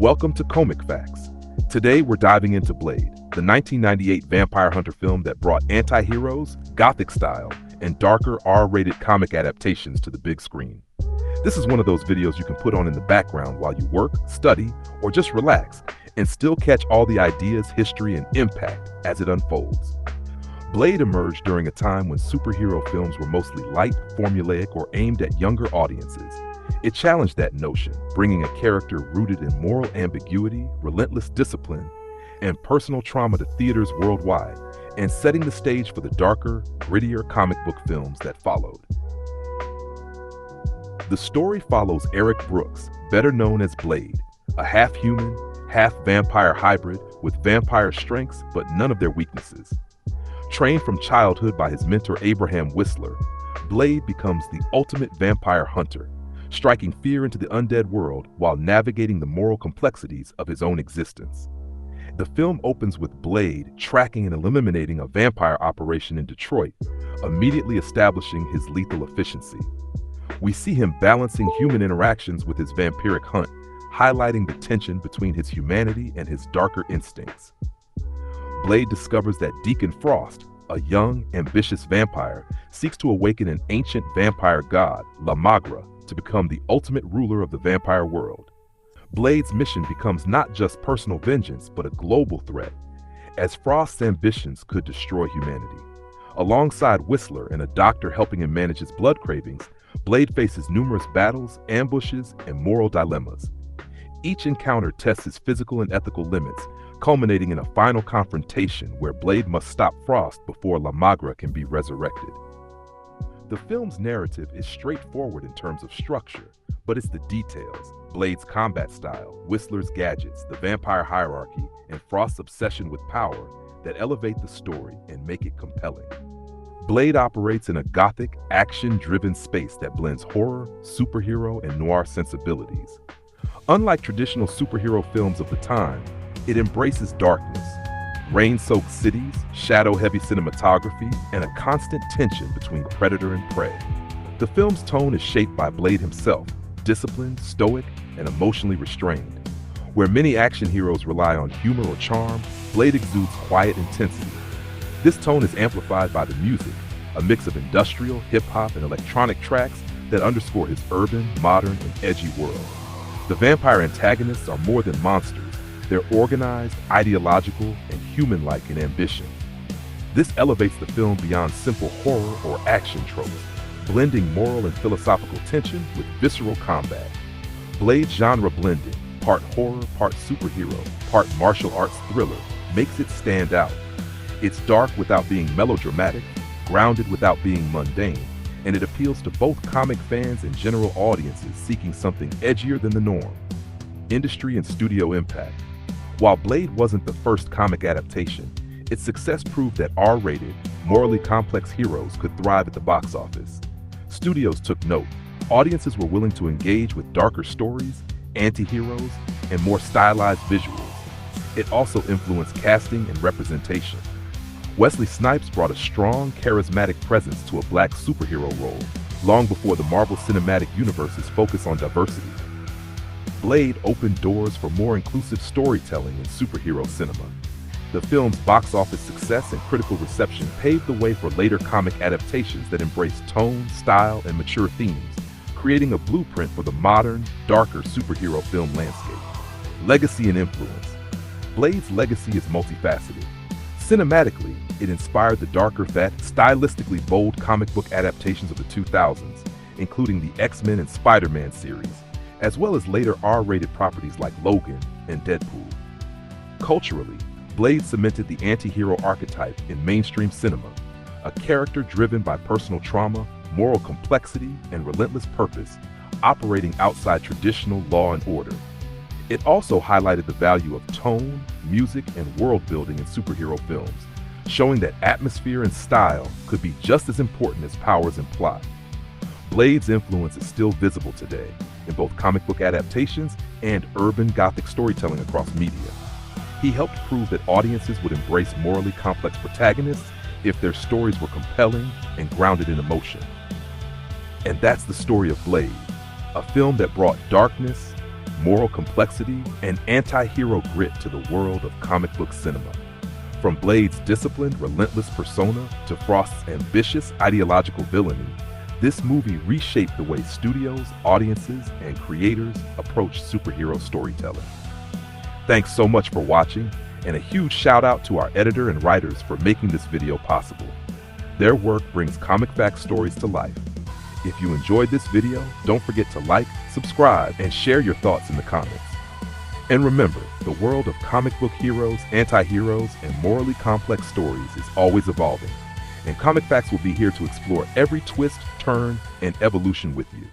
Welcome to Comic Facts. Today we're diving into Blade, the 1998 vampire hunter film that brought anti-heroes, gothic style, and darker R-rated comic adaptations to the big screen. This is one of those videos you can put on in the background while you work, study, or just relax, and still catch all the ideas, history, and impact as it unfolds. Blade emerged during a time when superhero films were mostly light, formulaic, or aimed at younger audiences. It challenged that notion, bringing a character rooted in moral ambiguity, relentless discipline, and personal trauma to theaters worldwide, and setting the stage for the darker, grittier comic book films that followed. The story follows Eric Brooks, better known as Blade, a half-human, half-vampire hybrid with vampire strengths but none of their weaknesses. Trained from childhood by his mentor Abraham Whistler, Blade becomes the ultimate vampire hunter, striking fear into the undead world while navigating the moral complexities of his own existence. The film opens with Blade tracking and eliminating a vampire operation in Detroit, immediately establishing his lethal efficiency. We see him balancing human interactions with his vampiric hunt, highlighting the tension between his humanity and his darker instincts. Blade discovers that Deacon Frost, a young, ambitious vampire, seeks to awaken an ancient vampire god, La Magra, to become the ultimate ruler of the vampire world. Blade's mission becomes not just personal vengeance, but a global threat, as Frost's ambitions could destroy humanity. Alongside Whistler and a doctor helping him manage his blood cravings, Blade faces numerous battles, ambushes, and moral dilemmas. Each encounter tests his physical and ethical limits, culminating in a final confrontation where Blade must stop Frost before La Magra can be resurrected. The film's narrative is straightforward in terms of structure, but it's the details, Blade's combat style, Whistler's gadgets, the vampire hierarchy, and Frost's obsession with power that elevate the story and make it compelling. Blade operates in a gothic, action-driven space that blends horror, superhero, and noir sensibilities. Unlike traditional superhero films of the time, it embraces darkness, rain-soaked cities, shadow-heavy cinematography, and a constant tension between predator and prey. The film's tone is shaped by Blade himself, disciplined, stoic, and emotionally restrained. Where many action heroes rely on humor or charm, Blade exudes quiet intensity. This tone is amplified by the music, a mix of industrial, hip-hop, and electronic tracks that underscore his urban, modern, and edgy world. The vampire antagonists are more than monsters. They're organized, ideological, and human-like in ambition. This elevates the film beyond simple horror or action tropes, blending moral and philosophical tension with visceral combat. Blade's genre blending, part horror, part superhero, part martial arts thriller, makes it stand out. It's dark without being melodramatic, grounded without being mundane, and it appeals to both comic fans and general audiences seeking something edgier than the norm. Industry and studio impact. While Blade wasn't the first comic adaptation, its success proved that R-rated, morally complex heroes could thrive at the box office. Studios took note. Audiences were willing to engage with darker stories, anti-heroes, and more stylized visuals. It also influenced casting and representation. Wesley Snipes brought a strong, charismatic presence to a black superhero role, long before the Marvel Cinematic Universe's focus on diversity. Blade opened doors for more inclusive storytelling in superhero cinema. The film's box office success and critical reception paved the way for later comic adaptations that embraced tone, style, and mature themes, creating a blueprint for the modern, darker superhero film landscape. Legacy and influence. Blade's legacy is multifaceted. Cinematically, it inspired the darker, stylistically bold comic book adaptations of the 2000s, including the X-Men and Spider-Man series, as well as later R-rated properties like Logan and Deadpool. Culturally, Blade cemented the anti-hero archetype in mainstream cinema, a character driven by personal trauma, moral complexity, and relentless purpose, operating outside traditional law and order. It also highlighted the value of tone, music, and world building in superhero films, showing that atmosphere and style could be just as important as powers and plot. Blade's influence is still visible today, in both comic book adaptations and urban gothic storytelling across media. He helped prove that audiences would embrace morally complex protagonists if their stories were compelling and grounded in emotion. And that's the story of Blade, a film that brought darkness, moral complexity, and anti-hero grit to the world of comic book cinema. From Blade's disciplined, relentless persona to Frost's ambitious, ideological villainy, this movie reshaped the way studios, audiences, and creators approach superhero storytelling. Thanks so much for watching, and a huge shout out to our editor and writers for making this video possible. Their work brings Comic Facts stories to life. If you enjoyed this video, don't forget to like, subscribe, and share your thoughts in the comments. And remember, the world of comic book heroes, anti-heroes, and morally complex stories is always evolving, and Comic Facts will be here to explore every twist, turn, and evolution with you.